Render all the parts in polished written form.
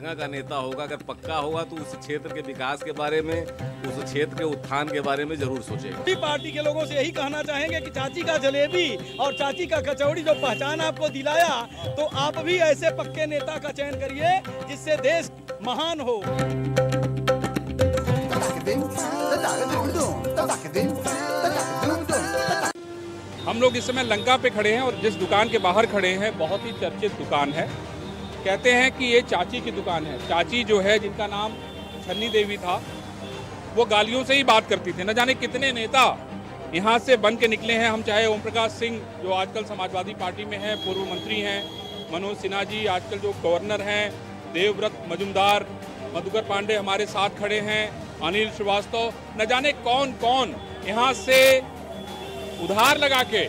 जगह का नेता होगा, अगर पक्का होगा तो उस क्षेत्र के विकास के बारे में, उस क्षेत्र के उत्थान के बारे में जरूर सोचेगा। पार्टी के लोगों से यही कहना चाहेंगे कि चाची का जलेबी और चाची का कचौड़ी जो पहचान आपको दिलाया, तो आप भी ऐसे पक्के नेता का चयन करिए जिससे देश महान हो। हम लोग इस समय लंका पे खड़े हैं और जिस दुकान के बाहर खड़े हैं बहुत ही चर्चित दुकान है। कहते हैं कि ये चाची की दुकान है। चाची जो है, जिनका नाम छन्नी देवी था, वो गालियों से ही बात करती थी। न जाने कितने नेता यहाँ से बन के निकले हैं। हम चाहे ओम प्रकाश सिंह जो आजकल समाजवादी पार्टी में हैं, पूर्व मंत्री हैं, मनोज सिन्हा जी आजकल जो गवर्नर हैं, देवव्रत मजूमदार, मधुकर पांडे हमारे साथ खड़े हैं, अनिल श्रीवास्तव, न जाने कौन कौन यहाँ से उधार लगा के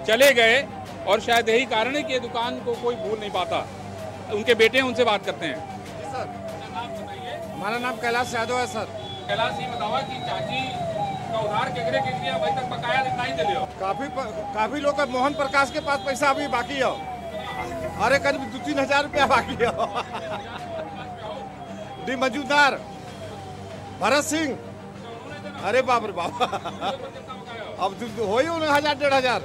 चले गए। और शायद यही कारण है कि ये दुकान को कोई भूल नहीं पाता। उनके बेटे हैं, उनसे बात करते हैं। सर, हमारा नाम कैलाश यादव है सर। कैलाश जी बतावा कि चाची का उधार केकरे के लिए अभी तक बकाया नहीं दिले हो? काफी लोग का मोहन प्रकाश के पास पैसा अभी बाकी है। अरे करीब 2-3 हजार रुपया बाकी है। डी मजूमदार, भरत सिंह, अरे बाप रे बाप, अब हो ही 1000-1500।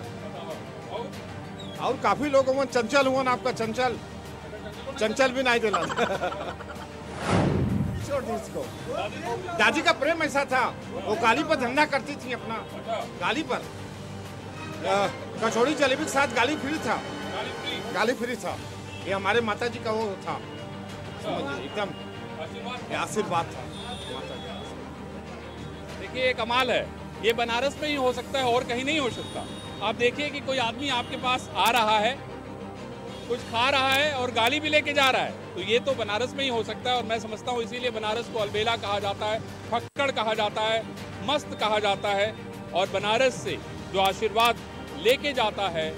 और काफी लोगों में चंचल हुआ ना, आपका चंचल भी नहीं दिला। दादी का प्रेम ऐसा था, वो गाली पर धंधा करती थी अपना, गाली पर कचौड़ी जलेबी के साथ गाली फ्री था। ये हमारे माता जी का वो था, एकदम आशीर्वाद था। देखिए, ये कमाल है। ये बनारस में ही हो सकता है और कहीं नहीं हो सकता। आप देखिए कि कोई आदमी आपके पास आ रहा है, कुछ खा रहा है और गाली भी लेके जा रहा है, तो ये तो बनारस में ही हो सकता है। और मैं समझता हूँ इसीलिए बनारस को अलबेला कहा जाता है, फक्कड़ कहा जाता है, मस्त कहा जाता है। और बनारस से जो आशीर्वाद लेके जाता है,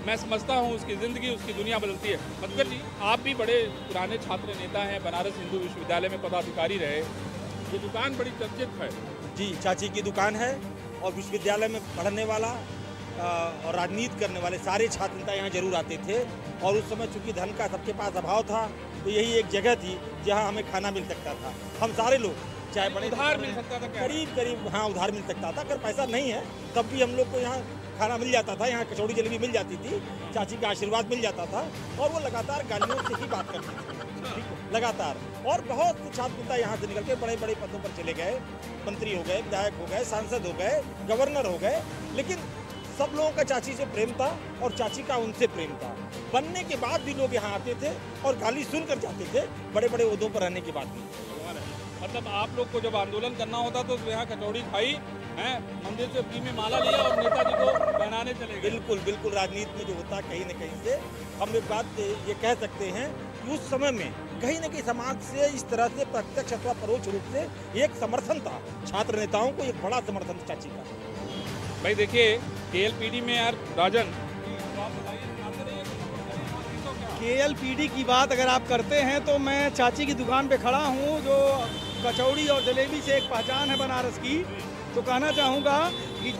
मैं समझता हूँ उसकी ज़िंदगी, उसकी दुनिया बदलती है। मधुकर जी, आप भी बड़े पुराने छात्र नेता हैं, बनारस हिंदू विश्वविद्यालय में पदाधिकारी रहे। ये दुकान बड़ी चर्चित है। जी, चाची की दुकान है और विश्वविद्यालय में पढ़ने वाला और राजनीति करने वाले सारे छात्र नेता यहाँ जरूर आते थे। और उस समय चूंकि धन का सबके पास अभाव था, तो यही एक जगह थी जहाँ हमें खाना मिल सकता था। हम सारे लोग, चाहे बड़े, उधार मिल सकता था, करीब हाँ उधार मिल सकता था। अगर पैसा नहीं है तब भी हम लोग को यहाँ खाना मिल जाता था, यहाँ कचौड़ी जलेबी मिल जाती थी, चाची का आशीर्वाद मिल जाता था। और वो लगातार गालियों से ही बात करती थी, लगातार। और बहुत से छात्र नेता यहाँ से निकल के बड़े बड़े पदों पर चले गए, मंत्री हो गए, विधायक हो गए, सांसद हो गए, गवर्नर हो गए। लेकिन सब लोगों का चाची से प्रेम था और चाची का उनसे प्रेम था। बनने के बाद भी लोग यहाँ आते थे और गाली सुनकर जाते थे, बड़े बड़े ओहदों पर रहने के बाद भी। मतलब आप लोग को जब आंदोलन करना होता तो यहाँ कचौड़ी खाई है, मंदिर से फ्री में माला लिया और नेताजी को पहनाने चले गए। बिल्कुल राजनीति में जो होता है, कहीं न कहीं से हम एक बात ये कह सकते हैं कि उस समय में कहीं न कहीं समाज से इस तरह से प्रत्यक्ष अथवा परोक्ष रूप से एक समर्थन था। छात्र नेताओं को एक बड़ा समर्थन था चाची का। भाई देखिए, KLPD में यार राजन, KLPD की बात अगर आप करते हैं तो मैं चाची की दुकान पे खड़ा हूँ, जो कचौड़ी और जलेबी से एक पहचान है बनारस की। तो कहना चाहूँगा कि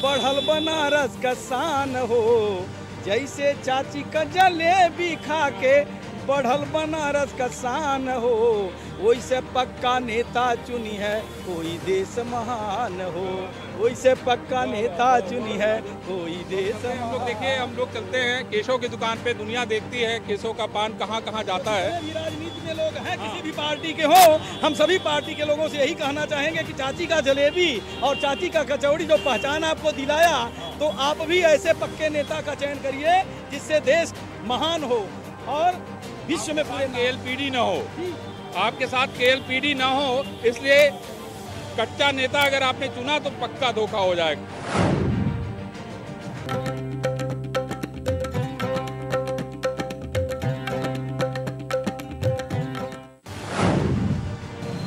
बढ़ल बनारस का शान हो, जैसे चाची का जलेबी खा के बढ़ल बनारस का शान हो, वैसे पक्का नेता चुनी है कोई देश महान हो, वैसे पक्का नेता चुनी है कोई देश। हम लोग देखिए, हम लोग चलते हैं केशव की दुकान पे, दुनिया देखती है केशव का पान कहाँ कहाँ जाता है। राजनीति में लोग हैं, किसी भी पार्टी के हो, हम सभी पार्टी के लोगों से यही कहना चाहेंगे कि चाची का जलेबी और चाची का कचौड़ी जो पहचान आपको दिलाया, तो आप भी ऐसे पक्के नेता का चयन करिए जिससे देश महान हो और विश्व में पूरे KLPD ना हो, आपके साथ KLPD ना हो। इसलिए कच्चा नेता अगर आपने चुना तो पक्का धोखा हो जाएगा।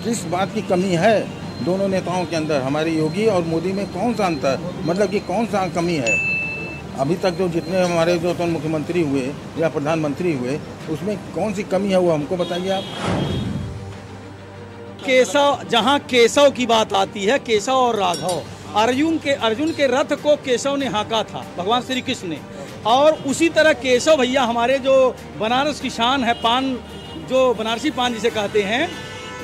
किस बात की कमी है दोनों नेताओं के अंदर, हमारे योगी और मोदी में कौन सा अंतर, मतलब कि कौन सा कमी है? अभी तक जो जितने हमारे जो तो मुख्यमंत्री हुए या प्रधानमंत्री हुए, उसमें कौन सी कमी है वो हमको बताइए आप। केशव, जहाँ केशव की बात आती है, केशव और राघव, अर्जुन के रथ को केशव ने हाँका था, भगवान श्री कृष्ण ने। और उसी तरह केशव भैया हमारे जो बनारस की शान है, पान जो बनारसी पान जिसे कहते हैं,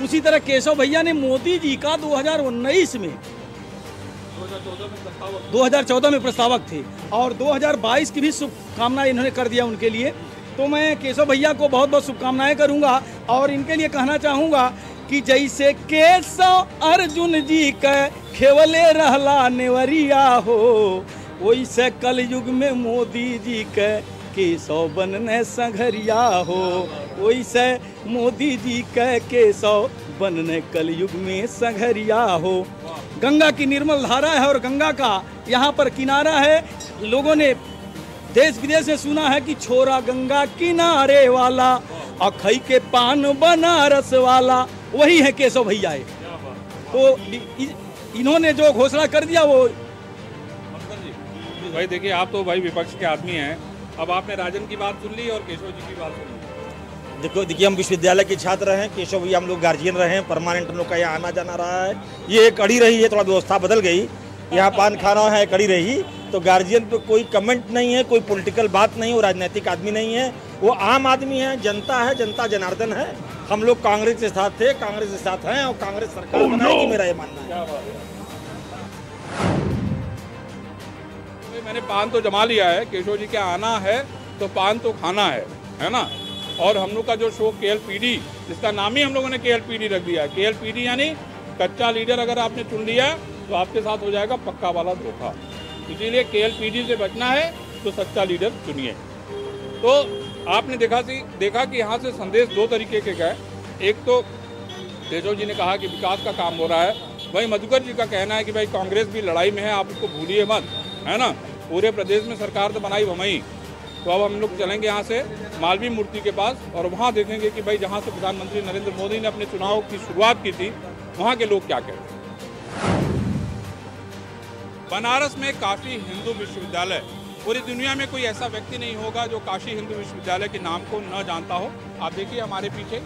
उसी तरह केशव भैया ने मोदी जी का 2019 में 2014 में प्रस्तावक थे और 2022 की भी शुभकामनाएं इन्होंने कर दिया उनके लिए। तो मैं केशव भैया को बहुत बहुत शुभकामनाएं करूंगा और इनके लिए कहना चाहूँगा कि जैसे केशव अर्जुन जी का खेवले रहला नेवरिया हो, वैसे कलयुग में मोदी जी के केशव बनने संघरिया हो, वैसे मोदी जी के केशव बनने कलयुग में संघरिया हो। गंगा की निर्मल धारा है और गंगा का यहाँ पर किनारा है। लोगों ने देश विदेश में सुना है कि छोरा गंगा किनारे वाला अखई के पान बनारस वाला, वही है केशव भैया है। तो इन्होंने जो घोषणा कर दिया वो। भाई देखिए, आप तो भाई विपक्ष के आदमी हैं, अब आपने राजन की बात सुन ली और केशव जी की बात सुन ली। देखिए हम विश्वविद्यालय के छात्र हैं, केशव भैया हम लोग गार्जियन रहे हैं, परमानेंट हम लोग का यहाँ आना जाना रहा है। ये एक कड़ी रही है, थोड़ा व्यवस्था बदल गई, यहाँ पान खाना है कड़ी रही, तो गार्जियन पे कोई कमेंट नहीं है, कोई पॉलिटिकल बात नहीं, वो राजनीतिक आदमी नहीं है, वो आम आदमी है, जनता जनार्दन है। हम लोग कांग्रेस के साथ थे, कांग्रेस के साथ हैं और कांग्रेस सरकार बनाएगी, मेरा ये मानना है। मैंने पान तो जमा लिया है, केशव जी के आना है तो पान तो खाना है ना। और हम लोग का जो शो KLPD, जिसका नाम ही हम लोगों ने KLPD रख दिया है। KLPD यानी कच्चा लीडर अगर आपने चुन लिया तो आपके साथ हो जाएगा पक्का वाला धोखा। इसीलिए KLPD से बचना है तो सच्चा लीडर चुनिए। तो आपने देखा कि यहाँ से संदेश दो तरीके के गए। एक तो केशव जी ने कहा कि विकास का काम हो रहा है, वहीं मधुकर जी का कहना है कि भाई कांग्रेस भी लड़ाई में है, आप उसको भूलिए मत, है ना। पूरे प्रदेश में सरकार तो बनाई वहीं। तो अब हम लोग चलेंगे यहाँ से मालवीय मूर्ति के पास और वहाँ देखेंगे कि भाई जहाँ से प्रधानमंत्री नरेंद्र मोदी ने अपने चुनाव की शुरुआत की थी, वहाँ के लोग क्या कहते हैं। बनारस में काशी हिंदू विश्वविद्यालय, पूरी दुनिया में कोई ऐसा व्यक्ति नहीं होगा जो काशी हिंदू विश्वविद्यालय के नाम को न जानता हो। आप देखिए हमारे पीछे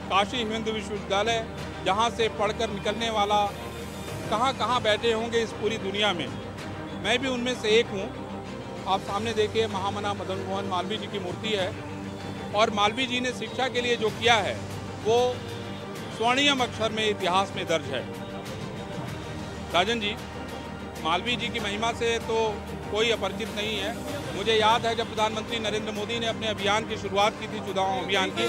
काशी हिंदू विश्वविद्यालय, जहाँ से पढ़कर निकलने वाला कहाँ कहाँ बैठे होंगे इस पूरी दुनिया में, मैं भी उनमें से एक हूँ। आप सामने देखिए महामना मदन मोहन मालवीय जी की मूर्ति है और मालवीय जी ने शिक्षा के लिए जो किया है वो स्वर्णिम अक्षर में इतिहास में दर्ज है। राजन जी, मालवीय जी की महिमा से तो कोई अपरिचित नहीं है। मुझे याद है जब प्रधानमंत्री नरेंद्र मोदी ने अपने अभियान की शुरुआत की थी, चुनाव अभियान की,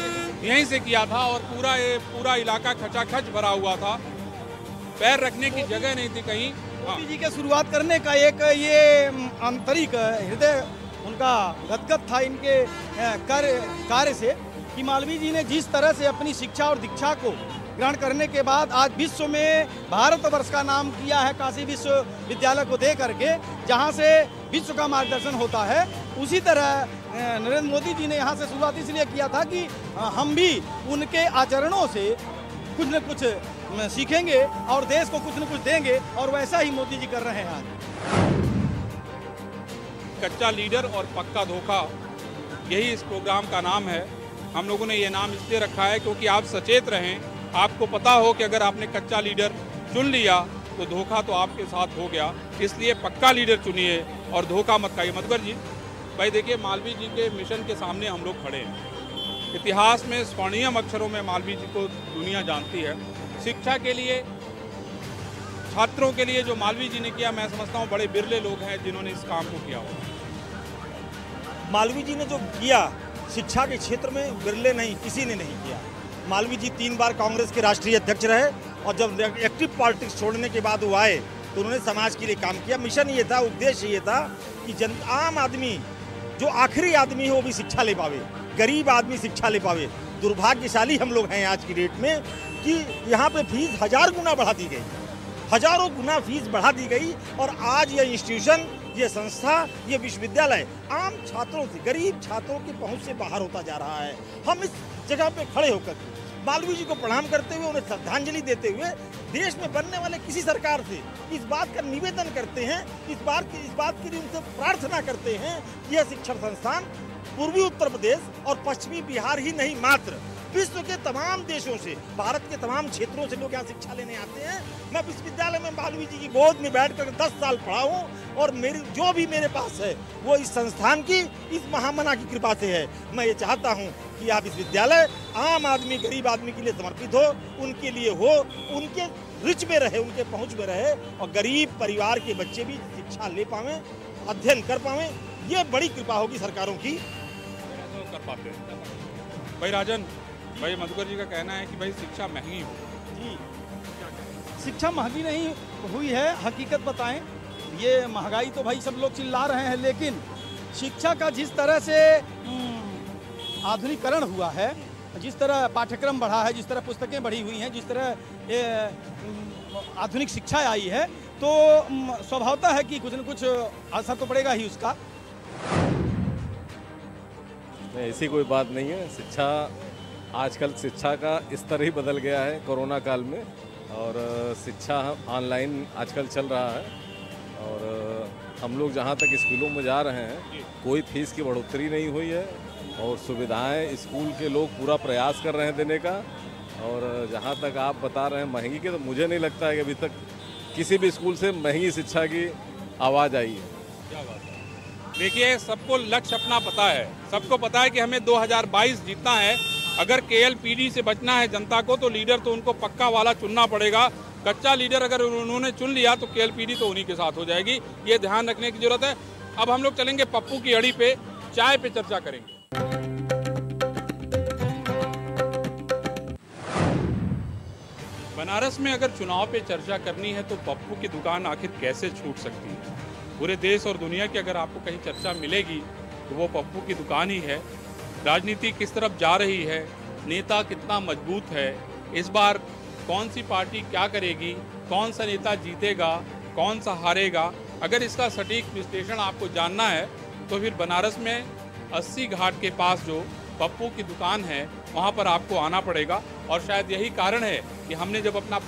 यहीं से किया था और पूरा इलाका खचाखच भरा हुआ था, पैर रखने की जगह नहीं थी कहीं। मोदी जी के शुरुआत करने का एक ये आंतरिक हृदय उनका गदगद था इनके कार्य से कि मालवीय जी ने जिस तरह से अपनी शिक्षा और दीक्षा को ग्रहण करने के बाद आज विश्व में भारतवर्ष का नाम किया है काशी विश्वविद्यालय को दे करके, जहां से विश्व का मार्गदर्शन होता है। उसी तरह नरेंद्र मोदी जी ने यहां से शुरुआत इसलिए किया था कि हम भी उनके आचरणों से कुछ न कुछ सीखेंगे और देश को कुछ न कुछ देंगे, और वैसा ही मोदी जी कर रहे हैं आज। कच्चा लीडर और पक्का धोखा, यही इस प्रोग्राम का नाम है। हम लोगों ने ये नाम इसलिए रखा है क्योंकि आप सचेत रहें, आपको पता हो कि अगर आपने कच्चा लीडर चुन लिया तो धोखा तो आपके साथ हो गया। इसलिए पक्का लीडर चुनिए और धोखा मत खाइए। मधुकर जी, भाई देखिए मालवीय जी के मिशन के सामने हम लोग खड़े हैं। इतिहास में स्वर्णिम अक्षरों में मालवीय जी को दुनिया जानती है। शिक्षा के लिए, छात्रों के लिए जो मालवीय जी ने किया, मैं समझता हूँ बड़े बिरले लोग हैं जिन्होंने इस काम को किया हो। मालवीय जी ने जो किया शिक्षा के क्षेत्र में, बिरले नहीं, किसी ने नहीं किया। मालवीय जी 3 बार कांग्रेस के राष्ट्रीय अध्यक्ष रहे और जब एक्टिव पॉलिटिक्स छोड़ने के बाद वो आए तो उन्होंने समाज के लिए काम किया। मिशन ये था, उद्देश्य ये था कि आम आदमी, जो आखिरी आदमी है वो भी शिक्षा ले पावे, गरीब आदमी शिक्षा ले पावे। दुर्भाग्यशाली हम लोग हैं आज की डेट में कि यहाँ पे फीस 1000 गुना बढ़ा दी गई, हजारों गुना फीस बढ़ा दी गई, और आज ये इंस्टीट्यूशन, ये संस्था, ये विश्वविद्यालय आम छात्रों से, गरीब छात्रों की पहुंच से बाहर होता जा रहा है। हम इस जगह पे खड़े होकर मालवीय जी को प्रणाम करते हुए, उन्हें श्रद्धांजलि देते हुए, देश में बनने वाले किसी सरकार से इस बात का निवेदन करते हैं, इस बात के लिए उनसे प्रार्थना करते हैं कि यह शिक्षण संस्थान पूर्वी उत्तर प्रदेश और पश्चिमी बिहार ही नहीं, मात्र विश्व के तमाम देशों से, भारत के तमाम क्षेत्रों से लोग यहाँ शिक्षा लेने आते हैं। मैं विश्वविद्यालय में मालवीय जी की गोद में बैठकर 10 साल पढ़ा हूँ और मेरी जो भी मेरे पास है वो इस संस्थान की, इस महामना की कृपा से है। मैं ये चाहता हूँ कि यह विश्वविद्यालय आम आदमी, गरीब आदमी के लिए समर्पित हो, उनके लिए हो, उनके रिच में रहे, उनके पहुँच में रहे और गरीब परिवार के बच्चे भी शिक्षा ले पावें, अध्ययन कर पावें। ये बड़ी कृपा होगी सरकारों की। कर पाते हैं भाई राजन, भाई मधुकर जी का कहना है कि भाई शिक्षा महंगी हो। जी, शिक्षा महंगी नहीं हुई है, हकीकत बताएं, ये महंगाई तो भाई सब लोग चिल्ला रहे हैं, लेकिन शिक्षा का जिस तरह से आधुनिकरण हुआ है, जिस तरह पाठ्यक्रम बढ़ा है, जिस तरह पुस्तकें बढ़ी हुई हैं, जिस तरह आधुनिक शिक्षा आई है, तो स्वभावतः है कि कुछ न कुछ असर तो पड़ेगा ही उसका। ऐसी कोई बात नहीं है। शिक्षा, आजकल शिक्षा का स्तर ही बदल गया है कोरोना काल में, और शिक्षा ऑनलाइन आजकल चल रहा है। और हम लोग जहाँ तक स्कूलों में जा रहे हैं, कोई फीस की बढ़ोतरी नहीं हुई है और सुविधाएं स्कूल के लोग पूरा प्रयास कर रहे हैं देने का। और जहाँ तक आप बता रहे हैं महंगी के, तो मुझे नहीं लगता है कि अभी तक किसी भी स्कूल से महंगी शिक्षा की आवाज़ आई है। क्या बात है। देखिए, सबको लक्ष्य अपना पता है, सबको पता है कि हमें 2022 जीतना है। अगर केएलपीडी से बचना है जनता को, तो लीडर तो उनको पक्का वाला चुनना पड़ेगा। कच्चा लीडर अगर उन्होंने चुन लिया तो केएलपीडी तो उन्हीं के साथ हो जाएगी, ये ध्यान रखने की जरूरत है। अब हम लोग चलेंगे पप्पू की अड़ी पे, चाय पे चर्चा करेंगे। बनारस में अगर चुनाव पे चर्चा करनी है तो पप्पू की दुकान आखिर कैसे छूट सकती है। पूरे देश और दुनिया की अगर आपको कहीं चर्चा मिलेगी तो वो पप्पू की दुकान ही है। राजनीति किस तरफ जा रही है, नेता कितना मजबूत है, इस बार कौन सी पार्टी क्या करेगी, कौन सा नेता जीतेगा, कौन सा हारेगा, अगर इसका सटीक विश्लेषण आपको जानना है तो फिर बनारस में 80 घाट के पास जो पप्पू की दुकान है वहाँ पर आपको आना पड़ेगा। और शायद यही कारण है कि हमने जब अपना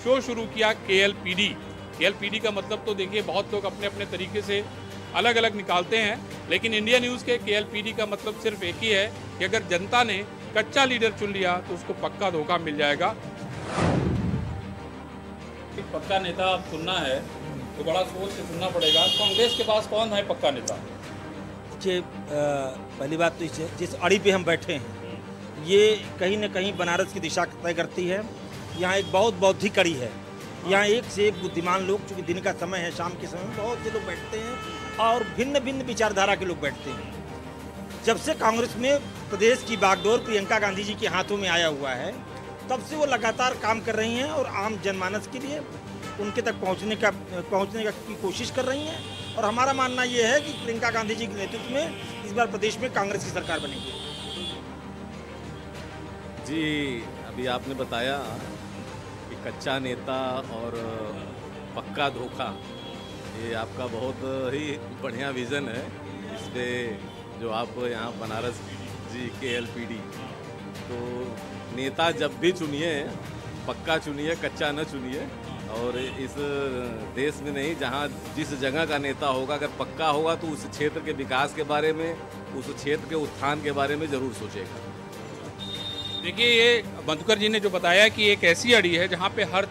शो शुरू किया केएलपीडी का मतलब तो देखिए बहुत लोग अपने अपने तरीके से अलग अलग निकालते हैं, लेकिन इंडिया न्यूज़ के केएलपीडी का मतलब सिर्फ एक ही है कि अगर जनता ने कच्चा लीडर चुन लिया तो उसको पक्का धोखा मिल जाएगा। एक पक्का नेता आप चुनना है तो बड़ा सोच से चुनना पड़ेगा। कांग्रेस के पास कौन है पक्का नेता? पहली बात तो जिस अड़ी पे हम बैठे हैं ये कहीं न कहीं बनारस की दिशा तय करती है। यहाँ एक बहुत बौद्धिक अड़ी है, यहाँ एक से एक बुद्धिमान लोग, चूँकि दिन का समय है, शाम के समय में बहुत से लोग बैठते हैं और भिन्न भिन्न विचारधारा के लोग बैठते हैं। जब से कांग्रेस में प्रदेश की बागडोर प्रियंका गांधी जी के हाथों में आया हुआ है, तब से वो लगातार काम कर रही हैं और आम जनमानस के लिए उनके तक पहुँचने की कोशिश कर रही हैं। और हमारा मानना ये है कि प्रियंका गांधी जी के नेतृत्व में इस बार प्रदेश में कांग्रेस की सरकार बनेगी। जी, अभी आपने बताया कि कच्चा नेता और पक्का धोखा, ये आपका बहुत ही बढ़िया विज़न है। इस पे जो आप यहाँ बनारस जी केएलपीडी, तो नेता जब भी चुनिए पक्का चुनिए, कच्चा न चुनिए। और इस देश में नहीं, जहाँ जिस जगह का नेता होगा अगर पक्का होगा तो उस क्षेत्र के विकास के बारे में, उस क्षेत्र के उत्थान के बारे में ज़रूर सोचेगा। देखिए, ये मधुकर जी ने जो बताया कि एक ऐसी अड़ी है जहाँ पे हर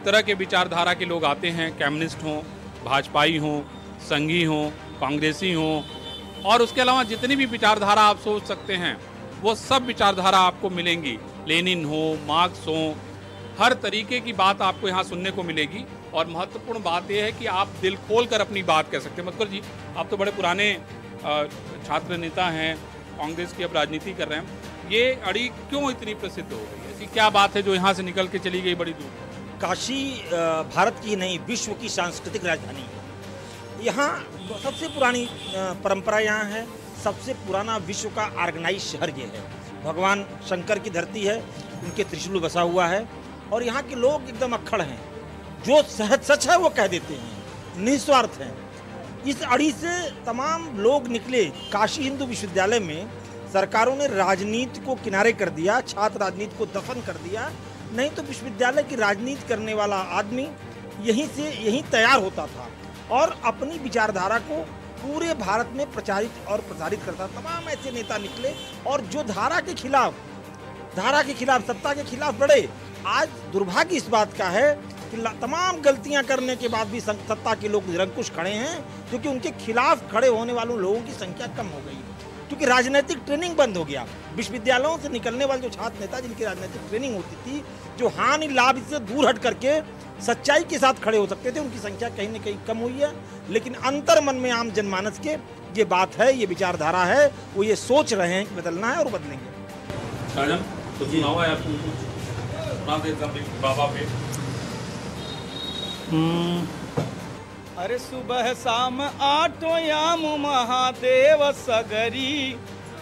तरह के विचारधारा के लोग आते हैं, कम्युनिस्ट हों, भाजपाई हों, संघी हों, कांग्रेसी हों, और उसके अलावा जितनी भी विचारधारा आप सोच सकते हैं वो सब विचारधारा आपको मिलेंगी। लेनिन हो, मार्क्स हो, हर तरीके की बात आपको यहाँ सुनने को मिलेगी। और महत्वपूर्ण बात यह है कि आप दिल खोल कर अपनी बात कह सकते हैं। मधुकर जी, आप तो बड़े पुराने छात्र नेता हैं, कांग्रेस की अब राजनीति कर रहे हैं, ये अड़ी क्यों इतनी प्रसिद्ध हो गई? ऐसी क्या बात है जो यहाँ से निकल के चली गई बड़ी दूर? काशी भारत की नहीं, विश्व की सांस्कृतिक राजधानी है। यहाँ सबसे पुरानी परंपरा यहाँ है, सबसे पुराना विश्व का ऑर्गेनाइज शहर ये है। भगवान शंकर की धरती है, उनके त्रिशूल बसा हुआ है और यहाँ के लोग एकदम अक्खड़ हैं, जो सहज सच है वो कह देते हैं, निस्वार्थ हैं। इस अड़ी से तमाम लोग निकले। काशी हिंदू विश्वविद्यालय में सरकारों ने राजनीति को किनारे कर दिया, छात्र राजनीति को दफन कर दिया। नहीं तो विश्वविद्यालय की राजनीति करने वाला आदमी यहीं तैयार होता था और अपनी विचारधारा को पूरे भारत में प्रचारित और प्रसारित करता। तमाम ऐसे नेता निकले और जो धारा के खिलाफ धारा के खिलाफ, सत्ता के खिलाफ लड़े। आज दुर्भाग्य इस बात का है कि तमाम गलतियां करने के बाद भी सत्ता के लोग निरंकुश खड़े हैं, क्योंकि उनके खिलाफ खड़े होने वालों लोगों की संख्या कम हो गई, क्योंकि राजनीतिक ट्रेनिंग बंद हो गया। विश्वविद्यालयों से निकलने वाले जो छात्र नेता जिनकी राजनीतिक ट्रेनिंग होती थी, जो हानि लाभ से दूर हट करके सच्चाई के साथ खड़े हो सकते थे, उनकी संख्या कहीं न कहीं कम हुई है। लेकिन अंतर मन में आम जनमानस के ये बात है, ये विचारधारा है, वो ये सोच रहे हैं कि बदलना है और बदलेंगे। तो सुनाओ यार, बाबा पे अरे सुबह शाम आठो याम महादेव सगरी,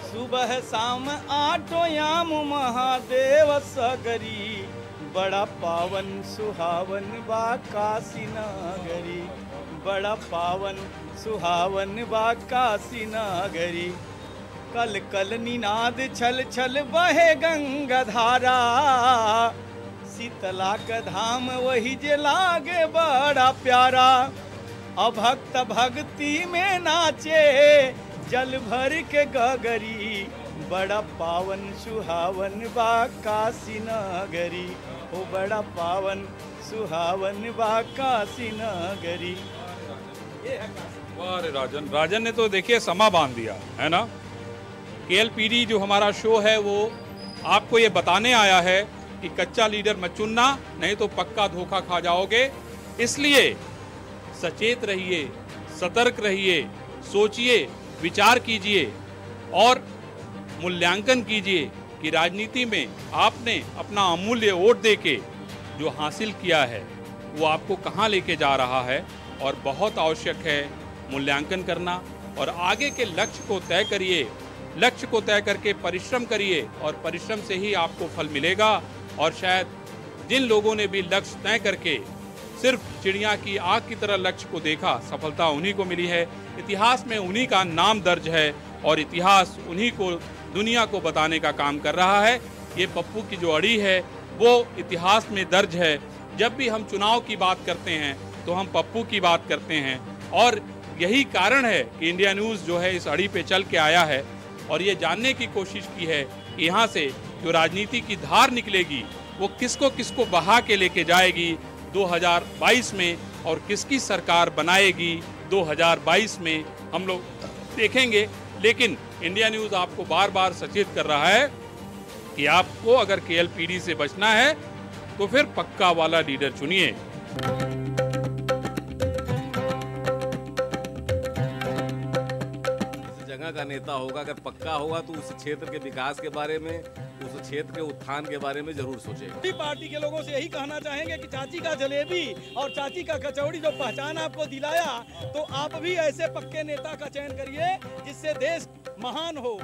सुबह शाम आठो याम महादेव सगरी, बड़ा पावन सुहावन बा काशी नगरी, बड़ा पावन सुहावन बा काशी नगरी। कल कल निनाद छल छल बहे गंगा धारा, शीतला का धाम वही जे लागे बड़ा प्यारा। अभक्त भक्ति में नाचे जल भर के गगरी, बड़ा पावन सुहावन बा काशी नगरी, ओ बड़ा पावन सुहावन बा काशी नगरी। वाह राजन ने तो देखिए समा बांध दिया है ना। KLPD जो हमारा शो है वो आपको ये बताने आया है कि कच्चा लीडर मत चुनना, नहीं तो पक्का धोखा खा जाओगे। इसलिए सचेत रहिए, सतर्क रहिए, सोचिए, विचार कीजिए और मूल्यांकन कीजिए कि राजनीति में आपने अपना अमूल्य वोट देके जो हासिल किया है वो आपको कहाँ लेके जा रहा है। और बहुत आवश्यक है मूल्यांकन करना और आगे के लक्ष्य को तय करिए, लक्ष्य को तय करके परिश्रम करिए और परिश्रम से ही आपको फल मिलेगा। और शायद जिन लोगों ने भी लक्ष्य तय करके सिर्फ चिड़िया की आँख की तरह लक्ष्य को देखा, सफलता उन्हीं को मिली है। इतिहास में उन्हीं का नाम दर्ज है और इतिहास उन्हीं को दुनिया को बताने का काम कर रहा है। ये पप्पू की जो अड़ी है वो इतिहास में दर्ज है। जब भी हम चुनाव की बात करते हैं तो हम पप्पू की बात करते हैं और यही कारण है कि इंडिया न्यूज़ जो है इस अड़ी पे चल के आया है और ये जानने की कोशिश की है कि यहाँ से जो राजनीति की धार निकलेगी वो किसको किसको बहा के लेके जाएगी 2022 में और किसकी सरकार बनाएगी 2022 में, हम लोग देखेंगे। लेकिन इंडिया न्यूज़ आपको बार बार सचेत कर रहा है कि आपको अगर KLPD से बचना है तो फिर पक्का वाला लीडर चुनिए। जगह का नेता होगा, अगर पक्का होगा तो उस क्षेत्र के विकास के बारे में, उस क्षेत्र के उत्थान के बारे में जरूर सोचेगा। पार्टी के लोगों से यही कहना चाहेंगे कि चाची का जलेबी और चाची का कचौड़ी जो पहचान आपको दिलाया, तो आप भी ऐसे पक्के नेता का चयन करिए जिससे देश महान हो।